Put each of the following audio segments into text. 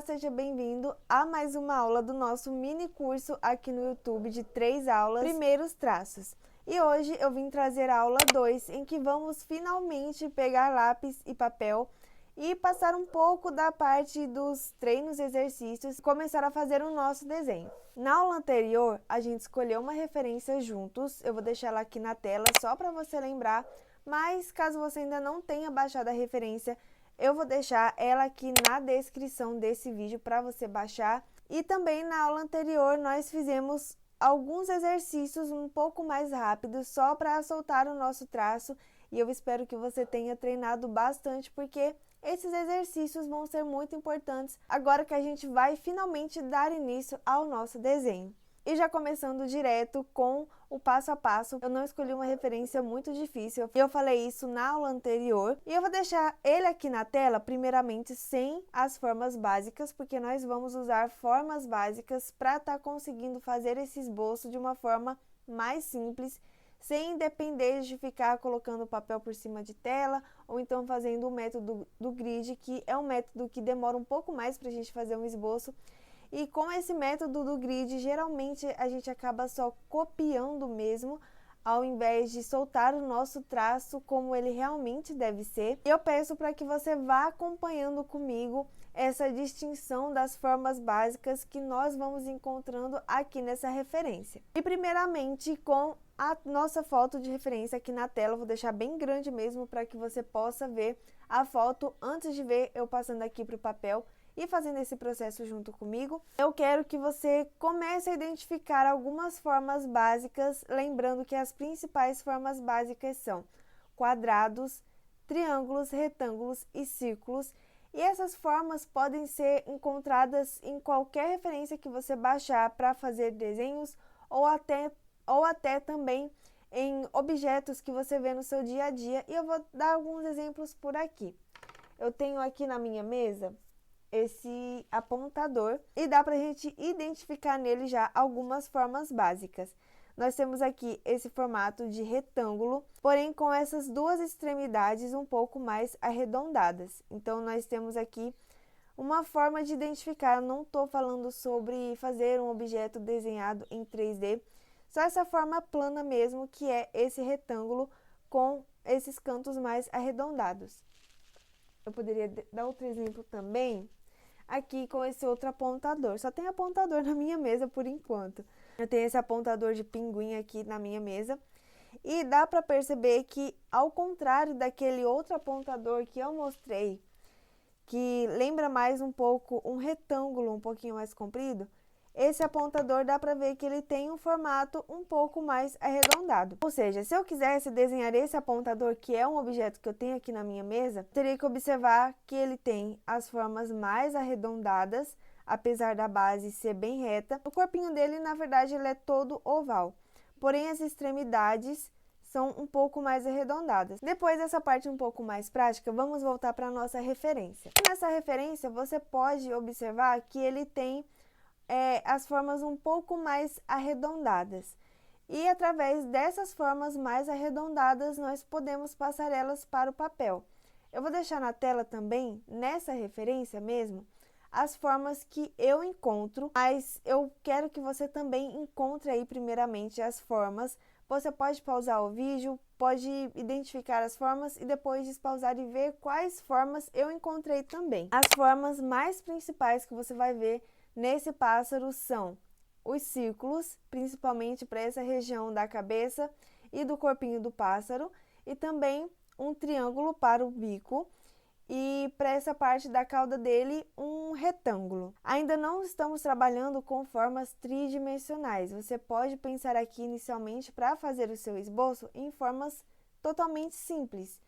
Olá, seja bem-vindo a mais uma aula do nosso mini curso aqui no YouTube de 3 aulas, Primeiros Traços. E hoje eu vim trazer a aula 2, em que vamos finalmente pegar lápis e papel e passar um pouco da parte dos treinos e exercícios e começar a fazer o nosso desenho. Na aula anterior, a gente escolheu uma referência juntos, eu vou deixar ela aqui na tela só para você lembrar, mas caso você ainda não tenha baixado a referência, eu vou deixar ela aqui na descrição desse vídeo para você baixar. E também na aula anterior nós fizemos alguns exercícios um pouco mais rápidos só para soltar o nosso traço. E eu espero que você tenha treinado bastante, porque esses exercícios vão ser muito importantes agora que a gente vai finalmente dar início ao nosso desenho. E já começando direto com o passo a passo, eu não escolhi uma referência muito difícil, eu falei isso na aula anterior, e eu vou deixar ele aqui na tela, primeiramente sem as formas básicas, porque nós vamos usar formas básicas para estar conseguindo fazer esse esboço de uma forma mais simples, sem depender de ficar colocando o papel por cima de tela, ou então fazendo o método do grid, que é um método que demora um pouco mais para a gente fazer um esboço. E com esse método do grid, geralmente a gente acaba só copiando mesmo, ao invés de soltar o nosso traço como ele realmente deve ser. Eu peço para que você vá acompanhando comigo essa distinção das formas básicas que nós vamos encontrando aqui nessa referência. E primeiramente com a nossa foto de referência aqui na tela, eu vou deixar bem grande mesmo para que você possa ver a foto antes de ver eu passando aqui para o papel e fazendo esse processo junto comigo. Eu quero que você comece a identificar algumas formas básicas, lembrando que as principais formas básicas são quadrados, triângulos, retângulos e círculos. E essas formas podem ser encontradas em qualquer referência que você baixar para fazer desenhos ou até também em objetos que você vê no seu dia a dia. E eu vou dar alguns exemplos por aqui. Eu tenho aqui na minha mesa esse apontador e dá para a gente identificar nele já algumas formas básicas. Nós temos aqui esse formato de retângulo, porém com essas duas extremidades um pouco mais arredondadas. Então nós temos aqui uma forma de identificar. Eu não estou falando sobre fazer um objeto desenhado em 3D, só essa forma plana mesmo, que é esse retângulo com esses cantos mais arredondados. Eu poderia dar outro exemplo também aqui com esse outro apontador. Só tem apontador na minha mesa por enquanto. Eu tenho esse apontador de pinguim aqui na minha mesa. E dá para perceber que, ao contrário daquele outro apontador que eu mostrei, que lembra mais um pouco um retângulo um pouquinho mais comprido, esse apontador dá para ver que ele tem um formato um pouco mais arredondado. Ou seja, se eu quisesse desenhar esse apontador, que é um objeto que eu tenho aqui na minha mesa, teria que observar que ele tem as formas mais arredondadas, apesar da base ser bem reta. O corpinho dele, na verdade, ele é todo oval, porém as extremidades são um pouco mais arredondadas. Depois dessa parte um pouco mais prática, vamos voltar para a nossa referência. Nessa referência, você pode observar que ele tem as formas um pouco mais arredondadas. E através dessas formas mais arredondadas, nós podemos passar elas para o papel. Eu vou deixar na tela também, nessa referência mesmo, as formas que eu encontro, mas eu quero que você também encontre aí primeiramente as formas. Você pode pausar o vídeo, pode identificar as formas e depois despausar e ver quais formas eu encontrei também. As formas mais principais que você vai ver nesse pássaro são os círculos, principalmente para essa região da cabeça e do corpinho do pássaro, e também um triângulo para o bico, e para essa parte da cauda dele, um retângulo. Ainda não estamos trabalhando com formas tridimensionais. Você pode pensar aqui inicialmente, para fazer o seu esboço, em formas totalmente simples,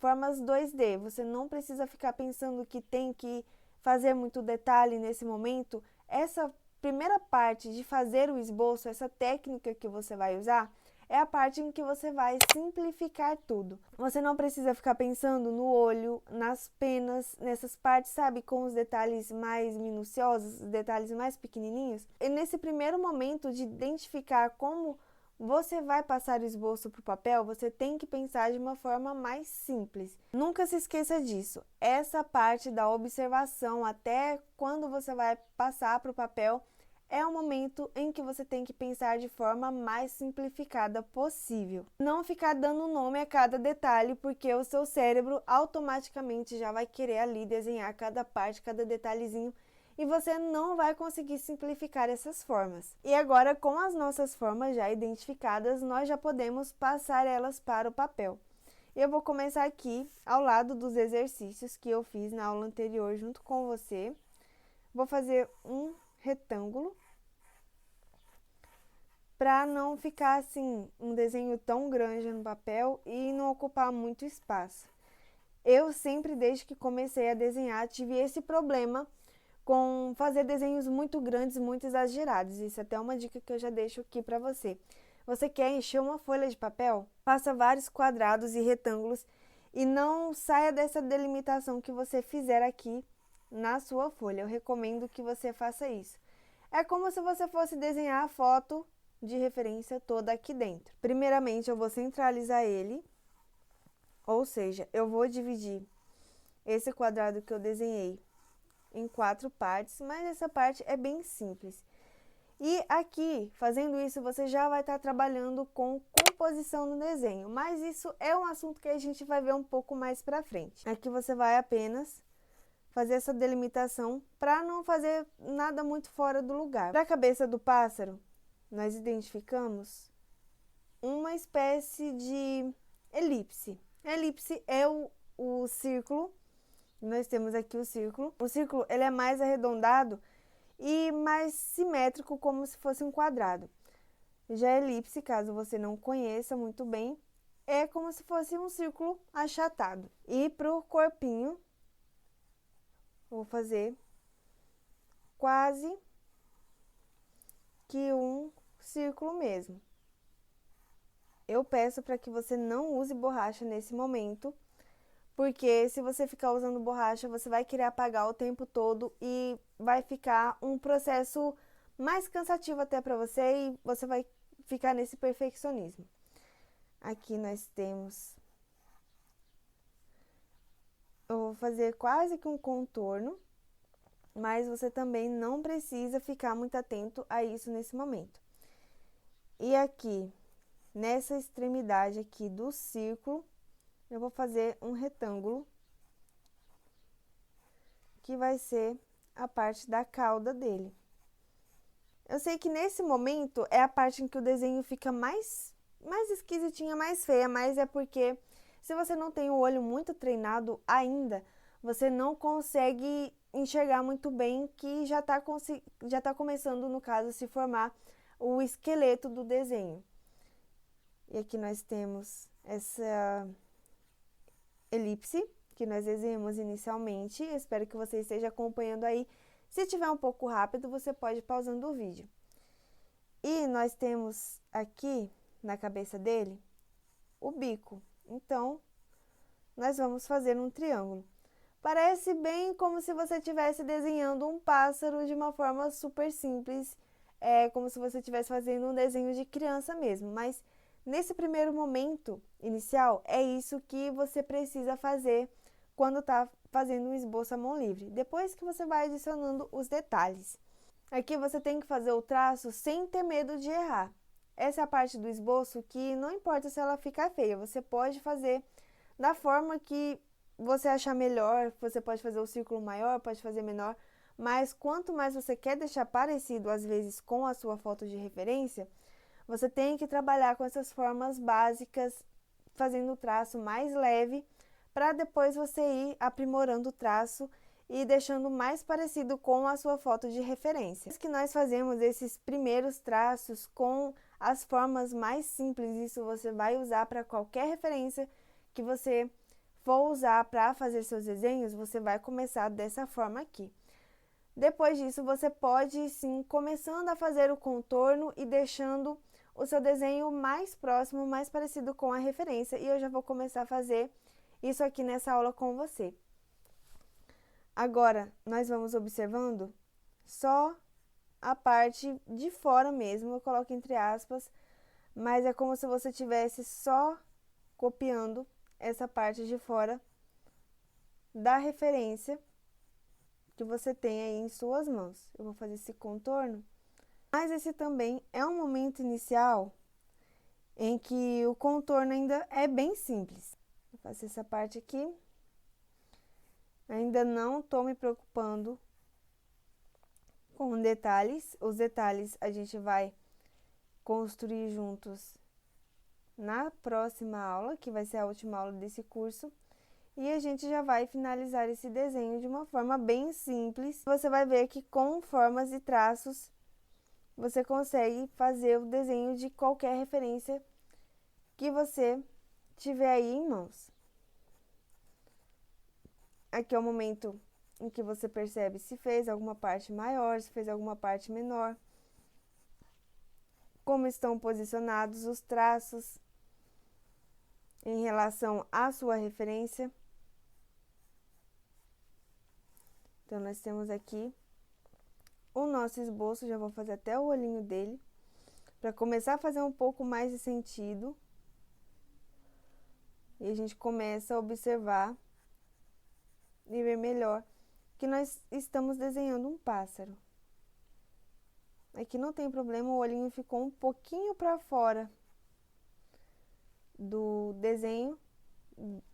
formas 2D. Você não precisa ficar pensando que tem que fazer muito detalhe nesse momento. Essa primeira parte de fazer o esboço, essa técnica que você vai usar, é a parte em que você vai simplificar tudo. Você não precisa ficar pensando no olho, nas penas, nessas partes, sabe, com os detalhes mais minuciosos, os detalhes mais pequenininhos. E nesse primeiro momento de identificar como você vai passar o esboço para o papel, você tem que pensar de uma forma mais simples. Nunca se esqueça disso. Essa parte da observação, até quando você vai passar para o papel, é o momento em que você tem que pensar de forma mais simplificada possível. Não ficar dando nome a cada detalhe, porque o seu cérebro automaticamente já vai querer ali desenhar cada parte, cada detalhezinho, e você não vai conseguir simplificar essas formas. E agora, com as nossas formas já identificadas, nós já podemos passar elas para o papel. Eu vou começar aqui ao lado dos exercícios que eu fiz na aula anterior junto com você. Vou fazer um retângulo para não ficar assim um desenho tão grande no papel e não ocupar muito espaço. Eu sempre, desde que comecei a desenhar, tive esse problema com fazer desenhos muito grandes, muito exagerados. Isso é até uma dica que eu já deixo aqui para você. Você quer encher uma folha de papel? Faça vários quadrados e retângulos e não saia dessa delimitação que você fizer aqui na sua folha. Eu recomendo que você faça isso. É como se você fosse desenhar a foto de referência toda aqui dentro. Primeiramente, eu vou centralizar ele, ou seja, eu vou dividir esse quadrado que eu desenhei em 4 partes, mas essa parte é bem simples. E aqui, fazendo isso, você já vai estar trabalhando com composição no desenho, mas isso é um assunto que a gente vai ver um pouco mais pra frente. Aqui você vai apenas fazer essa delimitação para não fazer nada muito fora do lugar. Para a cabeça do pássaro, nós identificamos uma espécie de elipse. A elipse é o círculo. Nós temos aqui o círculo. O círculo ele é mais arredondado e mais simétrico, como se fosse um quadrado. Já a elipse, caso você não conheça muito bem, é como se fosse um círculo achatado. E para o corpinho, vou fazer quase que um círculo mesmo. Eu peço para que você não use borracha nesse momento, porque se você ficar usando borracha, você vai querer apagar o tempo todo e vai ficar um processo mais cansativo até para você e você vai ficar nesse perfeccionismo. Aqui nós temos... Eu vou fazer quase que um contorno, mas você também não precisa ficar muito atento a isso nesse momento. E aqui, nessa extremidade aqui do círculo, eu vou fazer um retângulo, que vai ser a parte da cauda dele. Eu sei que nesse momento é a parte em que o desenho fica mais esquisitinha, mais feia, mas é porque se você não tem o olho muito treinado ainda, você não consegue enxergar muito bem que já tá começando, no caso, a se formar o esqueleto do desenho. E aqui nós temos essa elipse que nós desenhamos inicialmente. Espero que você esteja acompanhando aí. Se tiver um pouco rápido, você pode ir pausando o vídeo. E nós temos aqui, na cabeça dele, o bico. Então, nós vamos fazer um triângulo. Parece bem como se você estivesse desenhando um pássaro de uma forma super simples. É como se você estivesse fazendo um desenho de criança mesmo, mas nesse primeiro momento inicial, é isso que você precisa fazer quando está fazendo um esboço à mão livre. Depois que você vai adicionando os detalhes. Aqui você tem que fazer o traço sem ter medo de errar. Essa é a parte do esboço que não importa se ela ficar feia, você pode fazer da forma que você achar melhor. Você pode fazer o círculo maior, pode fazer menor, mas quanto mais você quer deixar parecido, às vezes, com a sua foto de referência, você tem que trabalhar com essas formas básicas, fazendo o traço mais leve, para depois você ir aprimorando o traço e deixando mais parecido com a sua foto de referência. Que nós fazemos esses primeiros traços com as formas mais simples, isso você vai usar para qualquer referência que você for usar para fazer seus desenhos, você vai começar dessa forma aqui. Depois disso, você pode sim começando a fazer o contorno e deixando o seu desenho mais próximo, mais parecido com a referência. E eu já vou começar a fazer isso aqui nessa aula com você. Agora, nós vamos observando só a parte de fora mesmo, eu coloco entre aspas, mas é como se você estivesse só copiando essa parte de fora da referência que você tem aí em suas mãos. Eu vou fazer esse contorno, mas esse também é um momento inicial em que o contorno ainda é bem simples. Vou fazer essa parte aqui. Ainda não estou me preocupando com detalhes. Os detalhes a gente vai construir juntos na próxima aula, que vai ser a última aula desse curso. E a gente já vai finalizar esse desenho de uma forma bem simples. Você vai ver que com formas e traços, você consegue fazer o desenho de qualquer referência que você tiver aí em mãos. Aqui é o momento em que você percebe se fez alguma parte maior, se fez alguma parte menor, como estão posicionados os traços em relação à sua referência. Então, nós temos aqui o nosso esboço, já vou fazer até o olhinho dele, para começar a fazer um pouco mais de sentido. E a gente começa a observar e ver melhor que nós estamos desenhando um pássaro. Aqui não tem problema, o olhinho ficou um pouquinho para fora do desenho,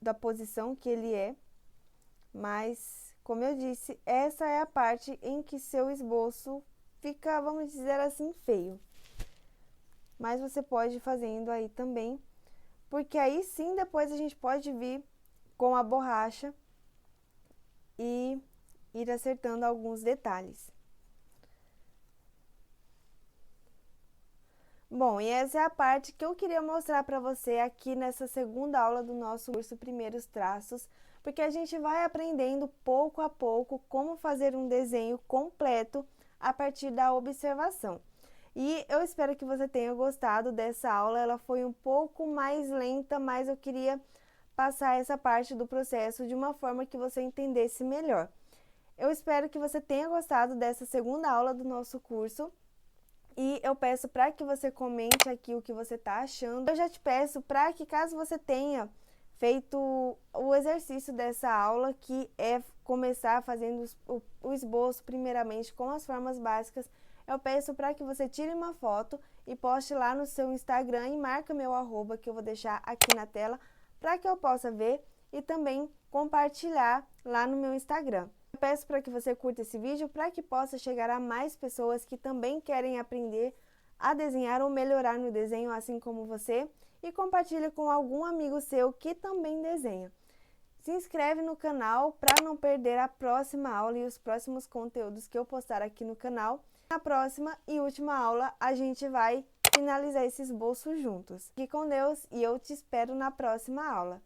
da posição que ele é, mas, como eu disse, essa é a parte em que seu esboço fica, vamos dizer assim, feio. Mas você pode ir fazendo aí também, porque aí sim depois a gente pode vir com a borracha e ir acertando alguns detalhes. Bom, e essa é a parte que eu queria mostrar para você aqui nessa segunda aula do nosso curso Primeiros Traços, porque a gente vai aprendendo pouco a pouco como fazer um desenho completo a partir da observação. E eu espero que você tenha gostado dessa aula, ela foi um pouco mais lenta, mas eu queria passar essa parte do processo de uma forma que você entendesse melhor. Eu espero que você tenha gostado dessa segunda aula do nosso curso. E eu peço para que você comente aqui o que você está achando. Eu já te peço para que, caso você tenha feito o exercício dessa aula, que é começar fazendo o esboço primeiramente com as formas básicas, eu peço para que você tire uma foto e poste lá no seu Instagram e marca meu arroba, que eu vou deixar aqui na tela, para que eu possa ver e também compartilhar lá no meu Instagram. Eu peço para que você curta esse vídeo para que possa chegar a mais pessoas que também querem aprender a desenhar ou melhorar no desenho, assim como você, e compartilhe com algum amigo seu que também desenha. Se inscreve no canal para não perder a próxima aula e os próximos conteúdos que eu postar aqui no canal. Na próxima e última aula, a gente vai finalizar esse esboço juntos. Fique com Deus e eu te espero na próxima aula.